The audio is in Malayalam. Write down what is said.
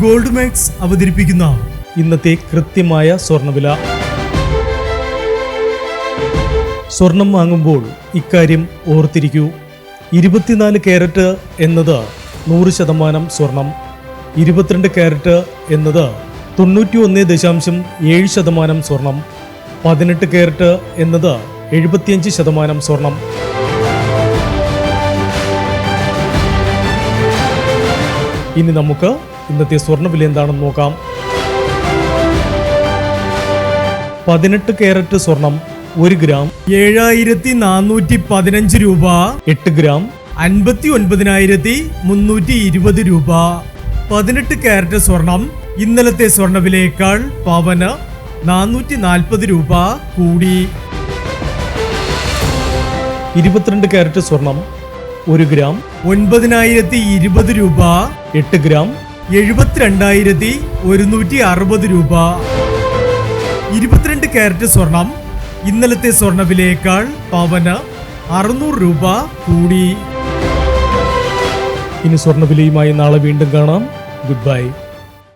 ഗോൾഡ് മാക്സ് അവതരിപ്പിക്കുന്ന ഇന്നത്തെ കൃത്യമായ സ്വർണ്ണവില. സ്വർണം വാങ്ങുമ്പോൾ ഇക്കാര്യം ഓർത്തിരിക്കൂ. 24 കാരറ്റ് എന്നത് 100% സ്വർണം, 22 കാരറ്റ് എന്നത് 91.7% സ്വർണം, 18 കാരറ്റ് എന്നത് 75% സ്വർണം. ഇനി നമുക്ക് ഇന്നത്തെ സ്വർണ്ണവില എന്താണെന്ന് നോക്കാം. 18 കാരറ്റ് സ്വർണം 1 ഗ്രാം 7415 രൂപ, 8 ഗ്രാം 59,320 രൂപ. 18 കാരറ്റ് സ്വർണം ഇന്നലത്തെ സ്വർണ്ണവിലയേക്കാൾ പവന് 440 രൂപ കൂടി. 22 കാരറ്റ് സ്വർണം 1 ഗ്രാം 9,020 രൂപ, 8 ഗ്രാം 72,160 രൂപ. 22 കാരറ്റ് സ്വർണം ഇന്നലത്തെ സ്വർണ്ണവിലയേക്കാൾ പവന് 600 രൂപ കൂടി. ഇനി സ്വർണ്ണവിലയുമായി നാളെ വീണ്ടും കാണാം. Good bye.